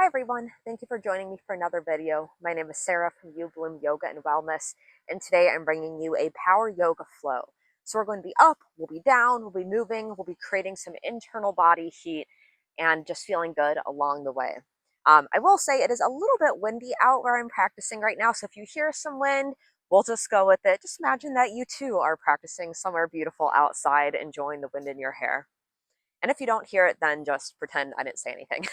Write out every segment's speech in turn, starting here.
Hi everyone, thank you for joining me for another video. My name is Sarah from YouBloom Yoga and Wellness, and today I'm bringing you a power yoga flow. So we're going to be up, we'll be down, we'll be moving, we'll be creating some internal body heat and just feeling good along the way. I will say it is a little bit windy out where I'm practicing right now, so if you hear some wind, we'll just go with it. Just imagine that you too are practicing somewhere beautiful outside, enjoying the wind in your hair. And if you don't hear it, then just pretend I didn't say anything.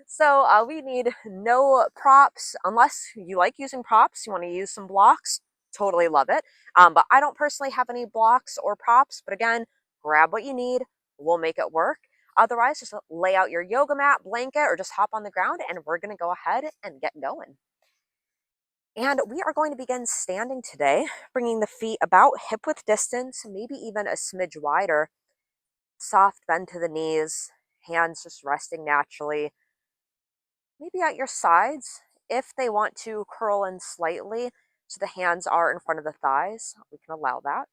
So we need no props, unless you like using props, you want to use some blocks, totally love it. But I don't personally have any blocks or props, but again, grab what you need, we'll make it work. Otherwise, just lay out your yoga mat, blanket, or just hop on the ground, and we're going to go ahead and get going. And we are going to begin standing today, bringing the feet about hip-width distance, maybe even a smidge wider. Soft bend to the knees, hands just resting naturally. Maybe at your sides, if they want to curl in slightly so the hands are in front of the thighs, we can allow that.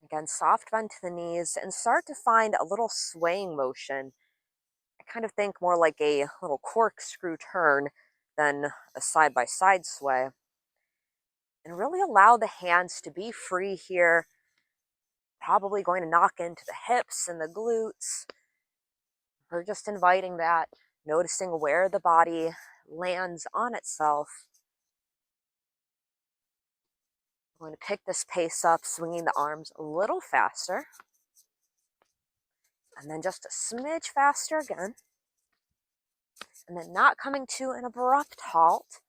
Again, soft bend to the knees and start to find a little swaying motion. I kind of think more like a little corkscrew turn than a side-by-side sway. And really allow the hands to be free here. Probably going to knock into the hips and the glutes. We're just inviting that, noticing where the body lands on itself. I'm going to pick this pace up, swinging the arms a little faster. And then just a smidge faster again. And then not coming to an abrupt halt,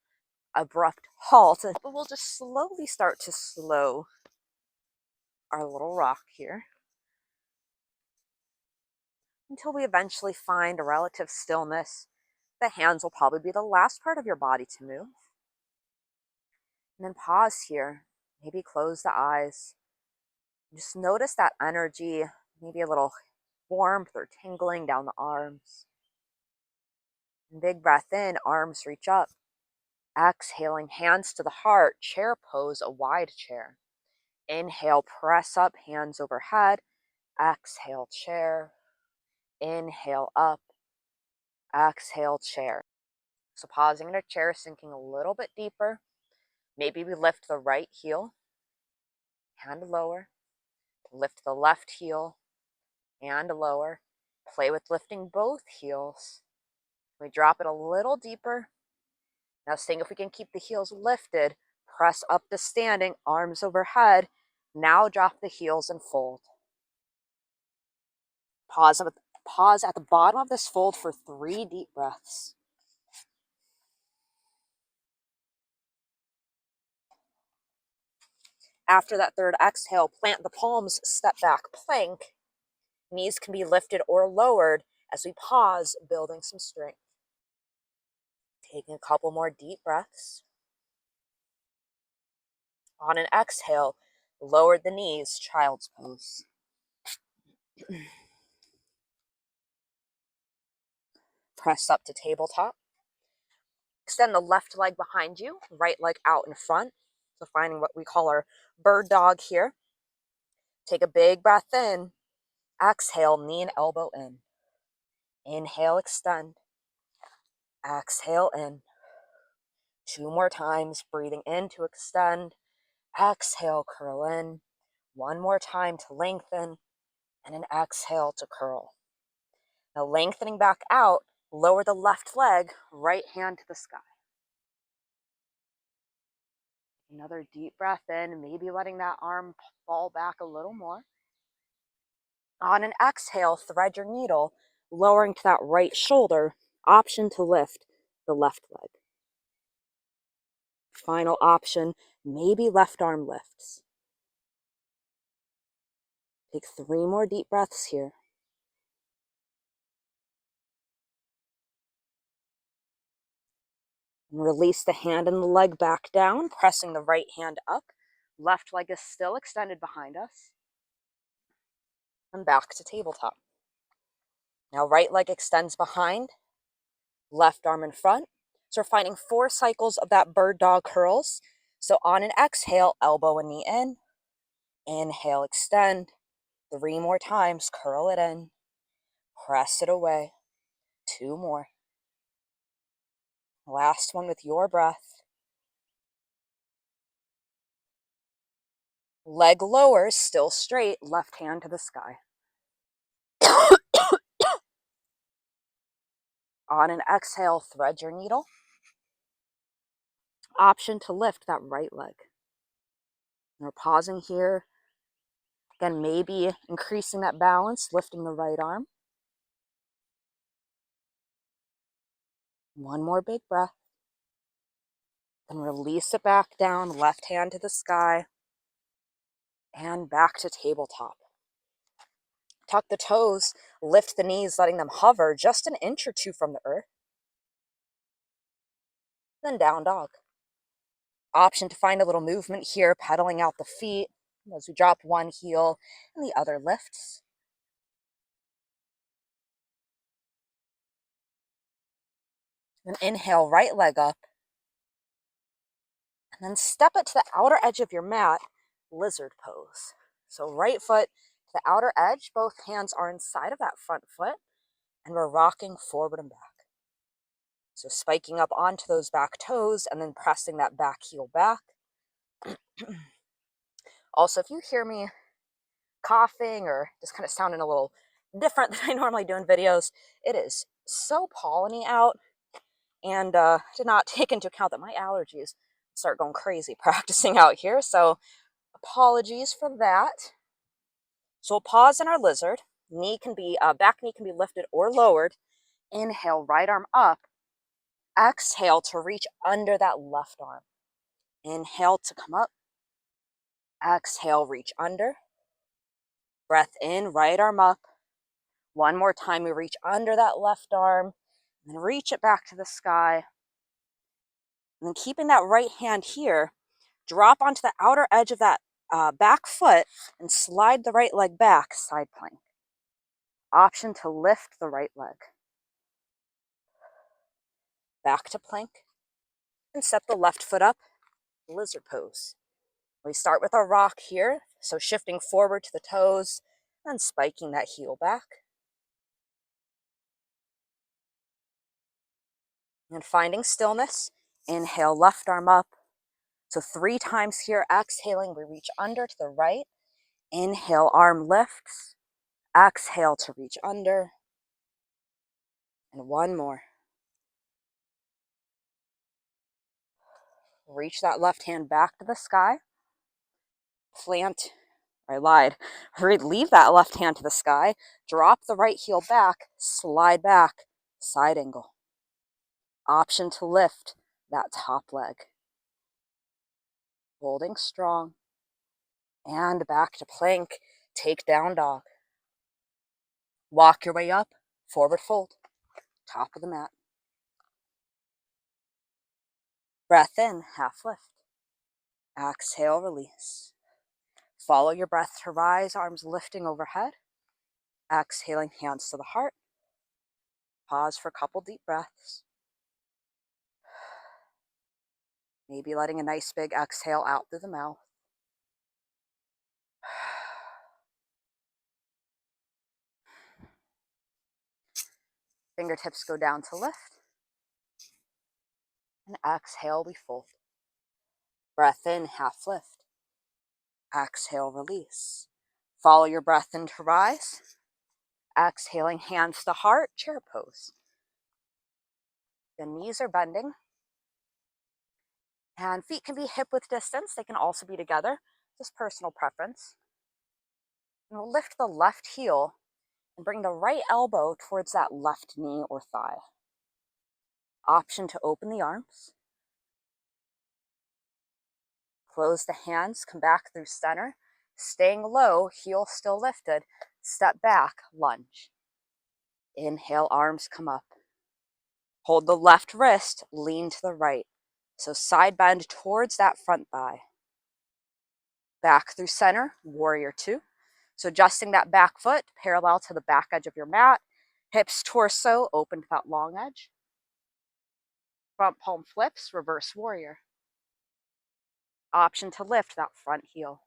but we'll just slowly start to slow our little rock here until we eventually find a relative stillness. The hands will probably be the last part of your body to move. And then pause here, maybe close the eyes. Just notice that energy, maybe a little warmth or tingling down the arms. And big breath in, arms reach up. Exhaling, hands to the heart, chair pose, a wide chair. Inhale, press up, hands overhead. Exhale, chair. Inhale, up. Exhale, chair. So pausing in a chair, sinking a little bit deeper. Maybe we lift the right heel, hand lower. Lift the left heel, hand lower. Play with lifting both heels. We drop it a little deeper. Now seeing if we can keep the heels lifted, press up to standing, arms overhead. Now drop the heels and fold. Pause at the bottom of this fold for 3 deep breaths. After that third exhale, plant the palms, step back, plank. Knees can be lifted or lowered as we pause, building some strength. Taking a couple more deep breaths. On an exhale, lower the knees, child's pose. Press up to tabletop. Extend the left leg behind you, right leg out in front. So finding what we call our bird dog here. Take a big breath in. Exhale, knee and elbow in. Inhale, extend. Exhale in. 2 more times, breathing in to extend. Exhale, curl in. 1 more time to lengthen. And an exhale to curl. Now lengthening back out, lower the left leg, right hand to the sky. Another deep breath in, maybe letting that arm fall back a little more. On an exhale, thread your needle, lowering to that right shoulder, option to lift the left leg. Final option, maybe left arm lifts. Take 3 more deep breaths here. And release the hand and the leg back down, pressing the right hand up. Left leg is still extended behind us. And back to tabletop. Now right leg extends behind, left arm in front. So we're finding 4 cycles of that bird dog curls. So on an exhale, elbow and knee in. Inhale, extend. 3 more times, curl it in. Press it away. 2 more. Last one with your breath. Leg lowers, still straight, left hand to the sky. On an exhale, thread your needle. Option to lift that right leg. And we're pausing here. Again, maybe increasing that balance, lifting the right arm. One more big breath. Then release it back down, left hand to the sky. And back to tabletop. Tuck the toes, lift the knees, letting them hover just an inch or two from the earth. Then down dog. Option to find a little movement here, pedaling out the feet as we drop one heel and the other lifts. Then inhale, right leg up. And then step it to the outer edge of your mat, lizard pose. So right foot to the outer edge, both hands are inside of that front foot, and we're rocking forward and back. So spiking up onto those back toes and then pressing that back heel back. Also, if you hear me coughing or just kind of sounding a little different than I normally do in videos, it is so polleny out, and did not take into account that my allergies start going crazy practicing out here, so apologies for that. So we'll pause in our lizard. Knee can be, back knee can be lifted or lowered. Inhale, right arm up. Exhale to reach under that left arm. Inhale to come up. Exhale, reach under. Breath in, right arm up. One more time, we reach under that left arm, and then reach it back to the sky. And then keeping that right hand here, drop onto the outer edge of that back foot and slide the right leg back, side plank. Option to lift the right leg. Back to plank. And set the left foot up, lizard pose. We start with our rock here, so shifting forward to the toes and spiking that heel back. And finding stillness, inhale, left arm up. So 3 times here, exhaling, we reach under to the right. Inhale, arm lifts. Exhale to reach under. And one more. Reach that left hand back to the sky. Plant, I lied. Leave that left hand to the sky. Drop the right heel back, slide back, side angle. Option to lift that top leg. Holding strong. And back to plank. Take down dog. Walk your way up, forward fold, top of the mat. Breath in, half lift. Exhale, release. Follow your breath to rise, arms lifting overhead. Exhaling, hands to the heart. Pause for a couple deep breaths. Maybe letting a nice big exhale out through the mouth. Fingertips go down to lift. And exhale, we fold. Breath in, half lift. Exhale, release. Follow your breath in to rise. Exhaling, hands to heart, chair pose. The knees are bending. And feet can be hip width distance. They can also be together, just personal preference. And we'll lift the left heel and bring the right elbow towards that left knee or thigh. Option to open the arms. Close the hands, come back through center. Staying low, heel still lifted. Step back, lunge. Inhale, arms come up. Hold the left wrist, lean to the right. So side bend towards that front thigh. Back through center, warrior 2. So adjusting that back foot parallel to the back edge of your mat. Hips, torso, open to that long edge. Front palm flips, reverse warrior. Option to lift that front heel.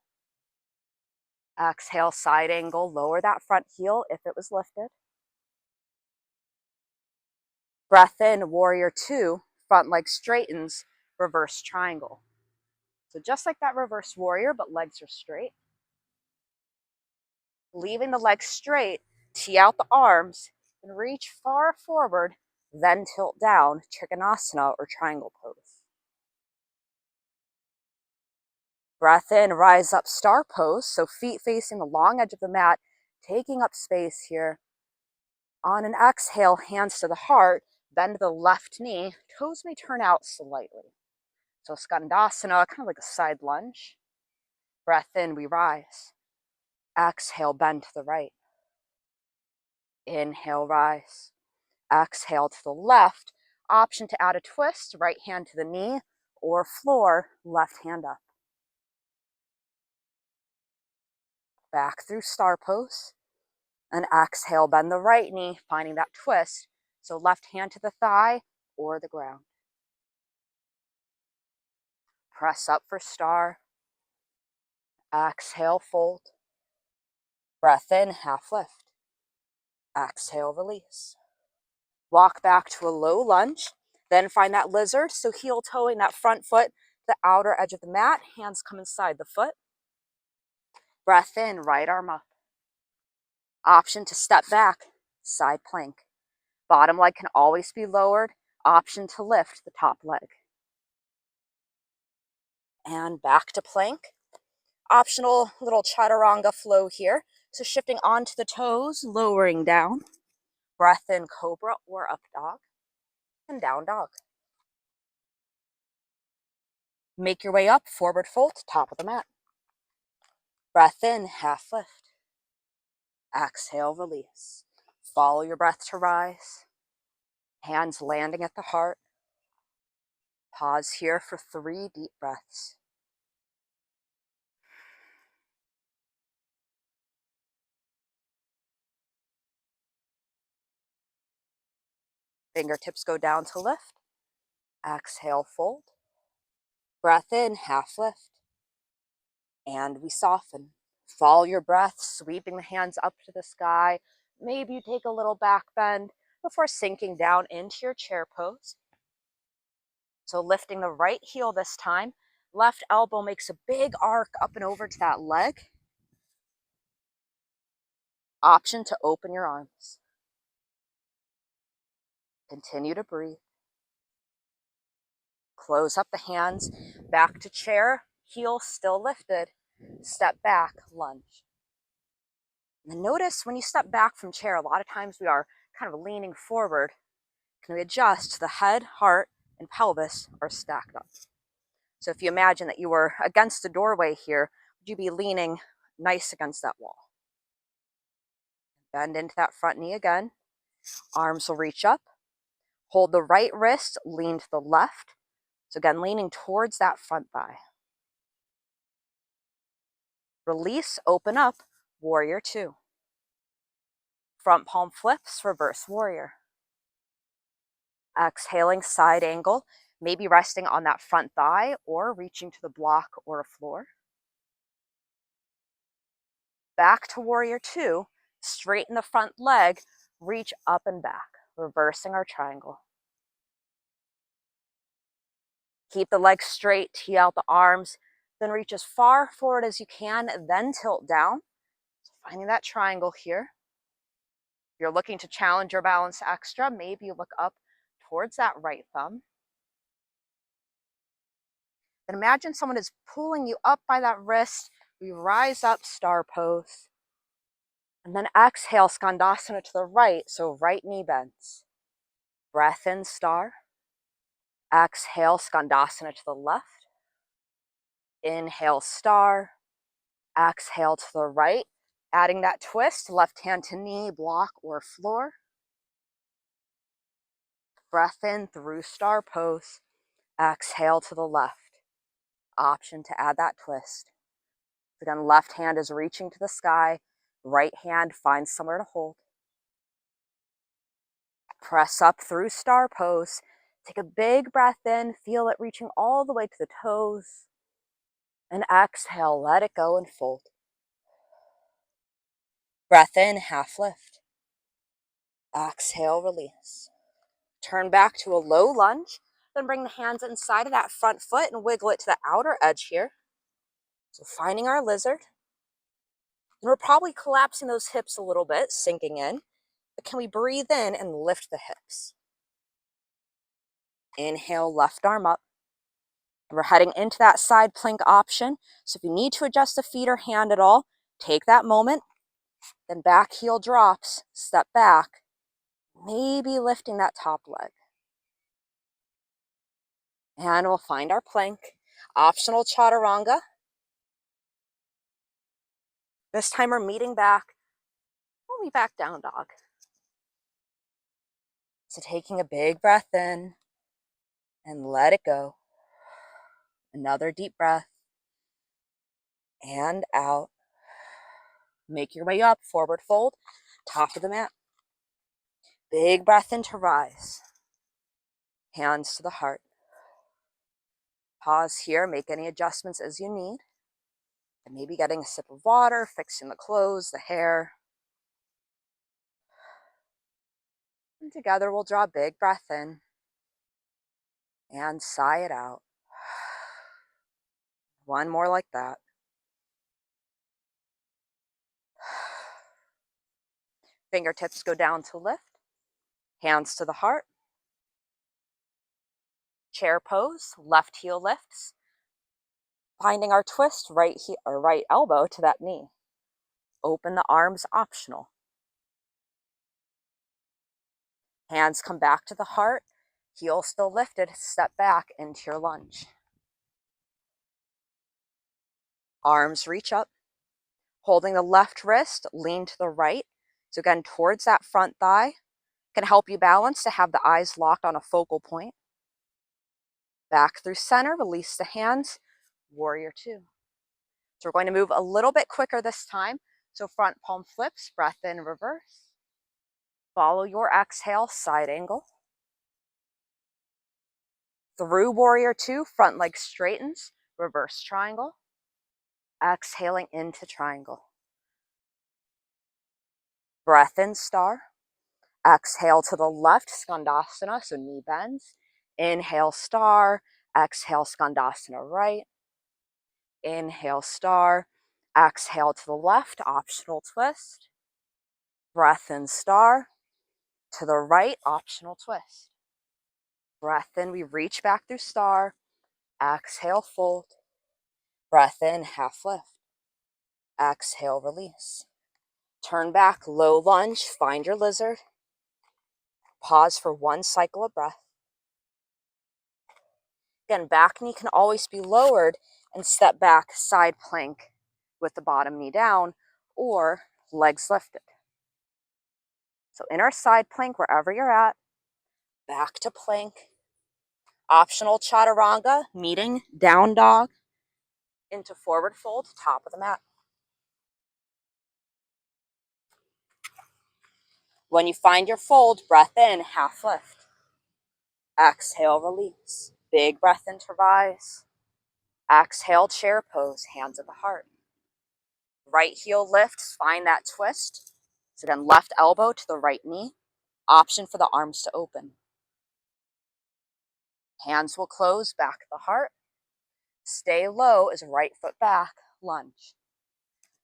Exhale, side angle, lower that front heel if it was lifted. Breath in, warrior two, front leg straightens, reverse triangle. So just like that reverse warrior, but legs are straight. Leaving the legs straight, tee out the arms, and reach far forward, then tilt down, Trikonasana or triangle pose. Breath in, rise up, star pose, so feet facing the long edge of the mat, taking up space here. On an exhale, hands to the heart, bend the left knee, toes may turn out slightly. So Skandasana, kind of like a side lunge. Breath in, we rise. Exhale, bend to the right. Inhale, rise. Exhale to the left. Option to add a twist, right hand to the knee, or floor, left hand up. Back through star pose. And exhale, bend the right knee, finding that twist. So left hand to the thigh or the ground. Press up for star. Exhale, fold. Breath in, half lift. Exhale, release. Walk back to a low lunge. Then find that lizard, so heel toeing that front foot, the outer edge of the mat, hands come inside the foot. Breath in, right arm up. Option to step back, side plank. Bottom leg can always be lowered. Option to lift the top leg. And back to plank. Optional little chaturanga flow here. So shifting onto the toes, lowering down. Breath in, cobra or up dog. And down dog. Make your way up, forward fold, top of the mat. Breath in, half lift. Exhale, release. Follow your breath to rise. Hands landing at the heart. Pause here for 3 deep breaths. Fingertips go down to lift. Exhale, fold. Breath in, half lift. And we soften. Follow your breath, sweeping the hands up to the sky. Maybe you take a little back bend before sinking down into your chair pose. So lifting the right heel this time. Left elbow makes a big arc up and over to that leg. Option to open your arms. Continue to breathe. Close up the hands, back to chair, heel still lifted. Step back, lunge. And notice when you step back from chair, a lot of times we are kind of leaning forward. Can we adjust? The head, heart, and pelvis are stacked up. So if you imagine that you were against the doorway here, would you be leaning nice against that wall? Bend into that front knee again. Arms will reach up. Hold the right wrist, lean to the left. So again, leaning towards that front thigh. Release, open up, warrior two. Front palm flips, reverse warrior. Exhaling, side angle, maybe resting on that front thigh or reaching to the block or a floor. Back to warrior two, straighten the front leg, reach up and back, reversing our triangle. Keep the legs straight, tee out the arms, then reach as far forward as you can, then tilt down. So finding that triangle here. If you're looking to challenge your balance extra, maybe you look up towards that right thumb. Then imagine someone is pulling you up by that wrist. We rise up, star pose. And then exhale, Skandasana to the right, so right knee bends. Breath in, star. Exhale, Skandasana to the left. Inhale, star. Exhale to the right. Adding that twist, left hand to knee, block, or floor. Breath in through star pose. Exhale to the left. Option to add that twist. Again, left hand is reaching to the sky. Right hand finds somewhere to hold. Press up through star pose. Take a big breath in. Feel it reaching all the way to the toes. And exhale, let it go and fold. Breath in, half lift. Exhale, release. Turn back to a low lunge. Then bring the hands inside of that front foot and wiggle it to the outer edge here. So finding our lizard. And we're probably collapsing those hips a little bit, sinking in. But can we breathe in and lift the hips? Inhale, left arm up. And we're heading into that side plank option. So if you need to adjust the feet or hand at all, take that moment. Then back heel drops, step back, maybe lifting that top leg. And we'll find our plank. Optional chaturanga. This time we're meeting back. We'll meet back down dog. So taking a big breath in and let it go. Another deep breath. And out. Make your way up, forward fold, top of the mat. Big breath in to rise. Hands to the heart. Pause here, make any adjustments as you need. And maybe getting a sip of water, fixing the clothes, the hair. And together we'll draw a big breath in and sigh it out. One more like that. Fingertips go down to lift. Hands to the heart. Chair pose, left heel lifts. Finding our twist, right elbow to that knee. Open the arms, optional. Hands come back to the heart. Heel still lifted, step back into your lunge. Arms reach up. Holding the left wrist, lean to the right. So again, towards that front thigh. Can help you balance to have the eyes locked on a focal point. Back through center, release the hands. Warrior two. So we're going to move a little bit quicker this time. So front palm flips, breath in, reverse. Follow your exhale, side angle. Through warrior two, front leg straightens, reverse triangle. Exhaling into triangle. Breath in, star. Exhale to the left, skandasana, so knee bends. Inhale, star. Exhale, skandasana, right. Inhale, star. Exhale to the left, optional twist. Breath in, star. To the right, optional twist. Breath in, we reach back through star. Exhale, fold. Breath in, half lift. Exhale, release. Turn back, low lunge, find your lizard. Pause for one cycle of breath. Again, back knee can always be lowered and step back, side plank with the bottom knee down or legs lifted. So in our side plank, wherever you're at, back to plank. Optional chaturanga, meeting down dog into forward fold, top of the mat. When you find your fold, breath in, half lift. Exhale, release. Big breath in to rise. Exhale, chair pose, hands at the heart. Right heel lifts, find that twist. So again, left elbow to the right knee. Option for the arms to open. Hands will close, back at the heart. Stay low as right foot back, lunge.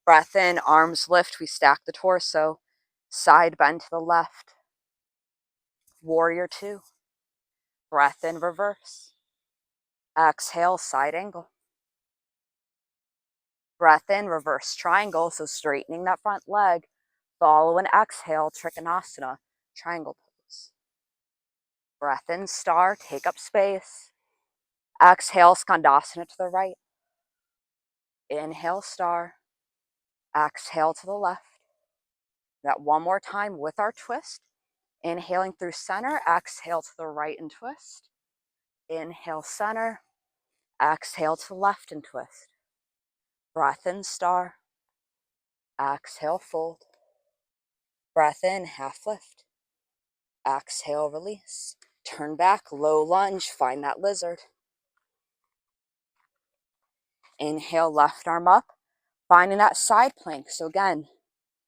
Breath in, arms lift, we stack the torso. Side bend to the left. Warrior two. Breath in, reverse. Exhale, side angle. Breath in, reverse triangle, so straightening that front leg. Follow and exhale, Trikonasana, triangle pose. Breath in, star, take up space. Exhale, Skandasana to the right. Inhale, star. Exhale to the left. That one more time with our twist. Inhaling through center, exhale to the right and twist. Inhale, center. Exhale to the left and twist. Breath in, star. Exhale, fold. Breath in, half lift. Exhale, release. Turn back, low lunge, find that lizard. Inhale, left arm up, finding that side plank. So again,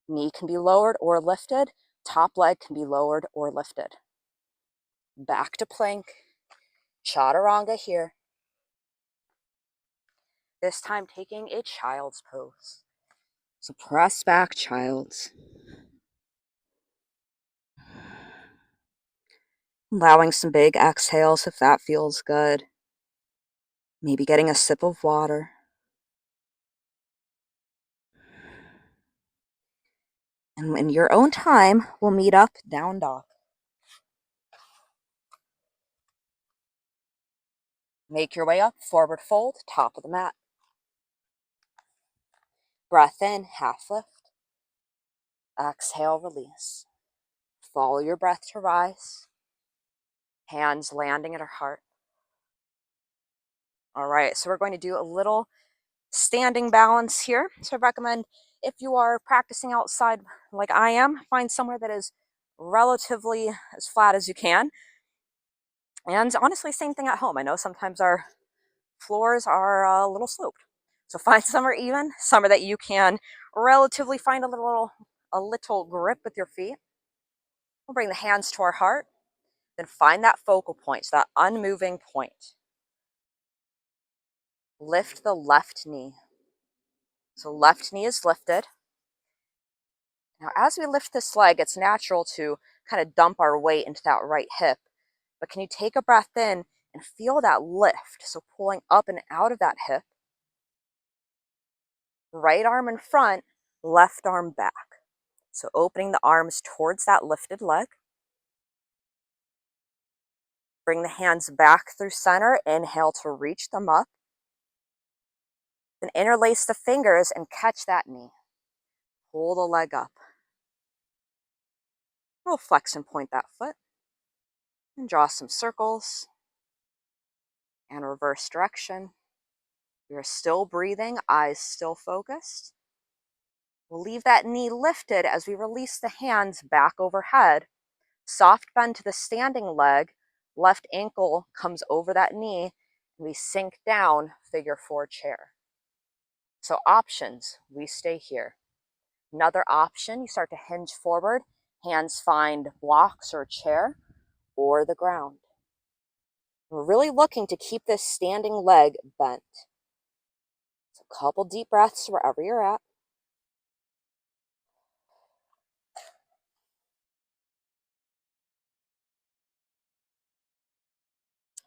knee can be lowered or lifted. Top leg can be lowered or lifted. Back to plank. Chaturanga here. This time taking a child's pose. So press back, child's. Allowing some big exhales if that feels good. Maybe getting a sip of water. And in your own time, we'll meet up down dog. Make your way up, forward fold, top of the mat. Breath in, half lift. Exhale, release. Follow your breath to rise. Hands landing at our heart. All right, so we're going to do a little standing balance here. So I recommend if you are practicing outside like I am, find somewhere that is relatively as flat as you can. And honestly, same thing at home. I know sometimes our floors are a little sloped. So find somewhere even, somewhere that you can relatively find a little grip with your feet. We'll bring the hands to our heart, then find that focal point, so that unmoving point. Lift the left knee. So left knee is lifted. Now, as we lift this leg, it's natural to kind of dump our weight into that right hip. But can you take a breath in and feel that lift? So pulling up and out of that hip. Right arm in front, left arm back. So opening the arms towards that lifted leg. Bring the hands back through center. Inhale to reach them up. Then interlace the fingers and catch that knee. Pull the leg up. We'll flex and point that foot. And draw some circles. And reverse direction. You're still breathing, eyes still focused. We'll leave that knee lifted as we release the hands back overhead. Soft bend to the standing leg. Left ankle comes over that knee. And we sink down, figure four chair. So options, we stay here. Another option, you start to hinge forward. Hands find blocks or a chair or the ground. We're really looking to keep this standing leg bent. So a couple deep breaths wherever you're at.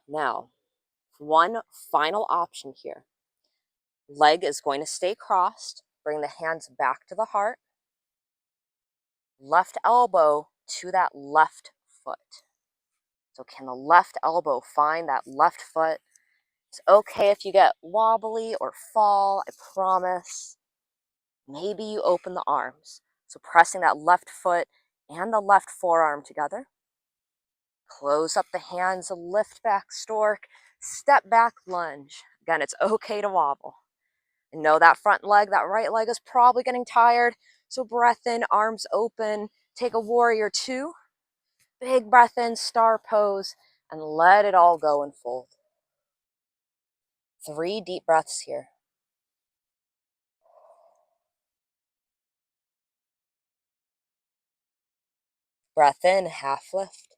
Now, one final option here. Leg is going to stay crossed. Bring the hands back to the heart. Left elbow to that left foot. So can the left elbow find that left foot? It's okay if you get wobbly or fall, I promise. Maybe you open the arms. So pressing that left foot and the left forearm together. Close up the hands, lift back stork, step back lunge. Again, it's okay to wobble. And know that front leg, that right leg is probably getting tired. So breath in, arms open. Take a warrior two. Big breath in, star pose, and let it all go and fold. 3 deep breaths here. Breath in, half lift.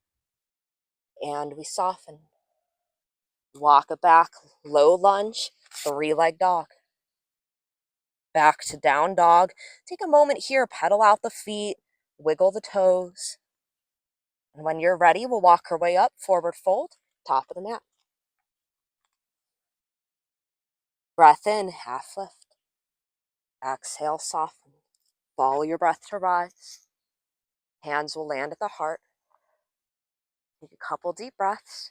And we soften. Walk it back, low lunge, 3-leg dog. Back to down dog. Take a moment here, pedal out the feet, wiggle the toes. And when you're ready, we'll walk our way up, forward fold, top of the mat. Breath in, half lift. Exhale, soften. Follow your breath to rise. Hands will land at the heart. Take a couple deep breaths.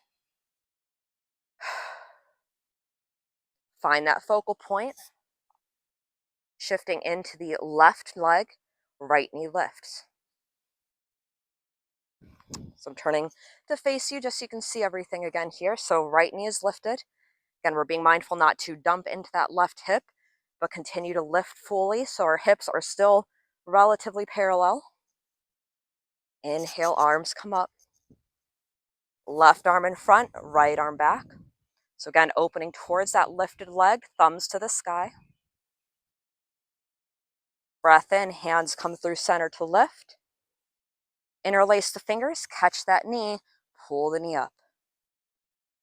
Find that focal point. Shifting into the left leg, right knee lifts. So I'm turning to face you just so you can see everything again here. So right knee is lifted. Again, we're being mindful not to dump into that left hip, but continue to lift fully so our hips are still relatively parallel. Inhale, arms come up. Left arm in front, right arm back. So again, opening towards that lifted leg, thumbs to the sky. Breath in, hands come through center to lift. Interlace the fingers, catch that knee, Pull the knee up.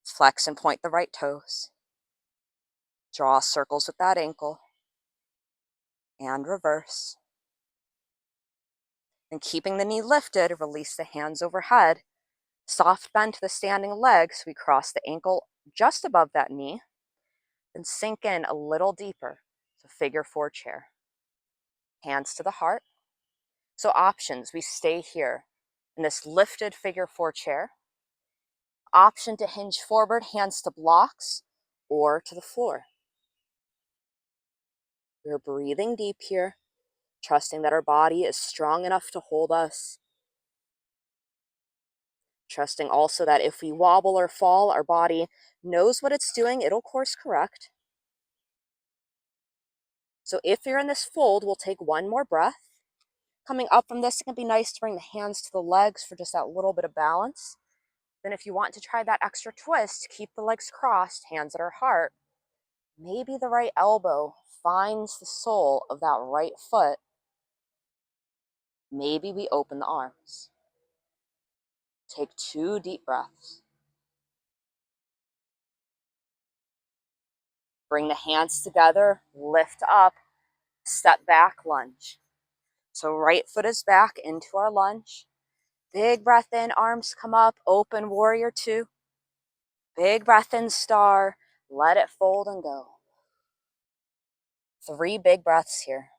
Flex and point the right toes. Draw circles with that ankle. And reverse. And keeping the knee lifted, release the hands overhead. Soft bend to the standing leg, so we cross the ankle just above that knee. Then sink in a little deeper. So figure 4 chair. Hands to the heart. So options, we stay here in this lifted figure 4 chair. Option to hinge forward, hands to blocks or to the floor. We're breathing deep here, trusting that our body is strong enough to hold us. Trusting also that if we wobble or fall, our body knows what it's doing, it'll course correct. So if you're in this fold, we'll take one more breath. Coming up from this, it can be nice to bring the hands to the legs for just that little bit of balance. Then if you want to try that extra twist, keep the legs crossed, hands at our heart. Maybe the right elbow finds the sole of that right foot. Maybe we open the arms. Take 2 deep breaths. Bring the hands together, lift up, step back, lunge. So right foot is back into our lunge. Big breath in, arms come up, open warrior 2. Big breath in, star, let it fold and go. 3 big breaths here.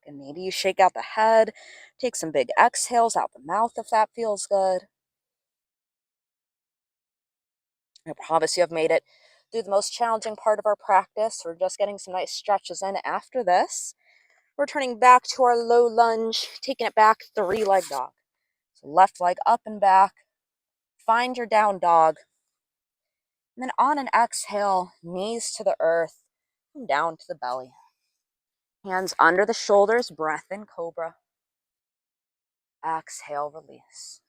And maybe you shake out the head, take some big exhales out the mouth if that feels good. I promise you have made it through the most challenging part of our practice. We're just getting some nice stretches in after this. We're turning back to our low lunge, taking it back 3-leg dog. So left leg up and back. Find your down dog. And then on an exhale, knees to the earth, and down to the belly. Hands under the shoulders, breath in cobra. Exhale, release.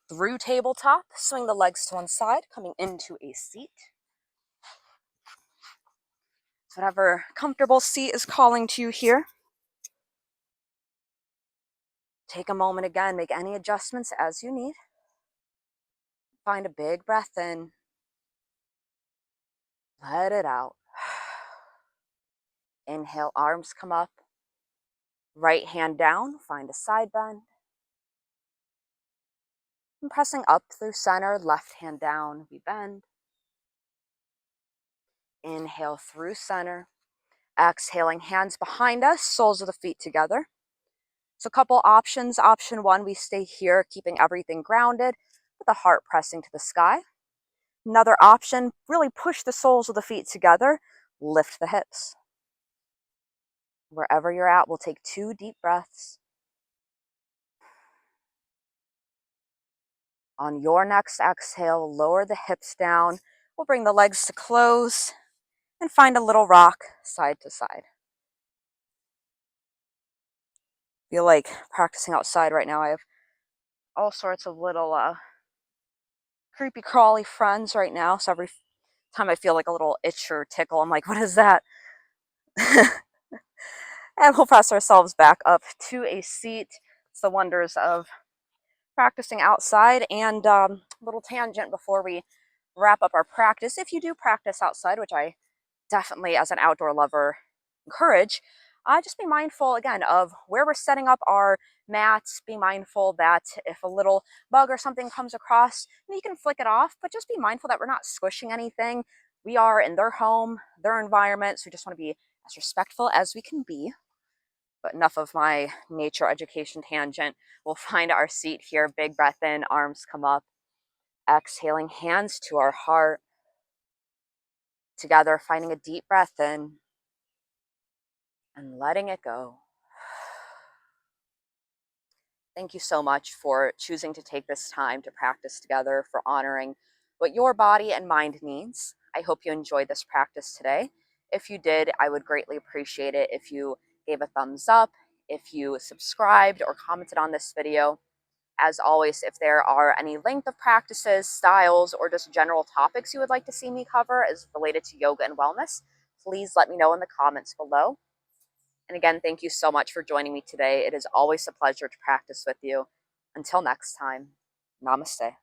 Through tabletop, swing the legs to one side, coming into a seat. Whatever comfortable seat is calling to you here. Take a moment again, make any adjustments as you need. Find a big breath in. Let it out. Inhale, arms come up. Right hand down, find a side bend. And pressing up through center, left hand down, we bend. Inhale through center. Exhaling, hands behind us, soles of the feet together. So a couple options. Option 1, we stay here, keeping everything grounded, with the heart pressing to the sky. Another option, really push the soles of the feet together, lift the hips. Wherever you're at, we'll take 2 deep breaths. On your next exhale, lower the hips down. We'll bring the legs to close and find a little rock side to side. Feel like practicing outside right now. I have all sorts of little creepy crawly friends right now. So every time I feel like a little itch or tickle, I'm like, what is that? And we'll press ourselves back up to a seat. It's the wonders of practicing outside. And little tangent before we wrap up our practice. If you do practice outside, which I definitely, as an outdoor lover, encourage, just be mindful again of where we're setting up our mats. Be mindful that if a little bug or something comes across, you can flick it off, but just be mindful that we're not squishing anything. We are in their home, their environment, so we just want to be as respectful as we can be. But enough of my nature education tangent. We'll find our seat here. Big breath in, arms come up. Exhaling, hands to our heart. Together, finding a deep breath in and letting it go. Thank you so much for choosing to take this time to practice together, for honoring what your body and mind needs. I hope you enjoyed this practice today. If you did, I would greatly appreciate it if you gave a thumbs up, if you subscribed or commented on this video. As always, if there are any length of practices, styles, or just general topics you would like to see me cover as related to yoga and wellness, please let me know in the comments below. And again, thank you so much for joining me today. It is always a pleasure to practice with you. Until next time, namaste.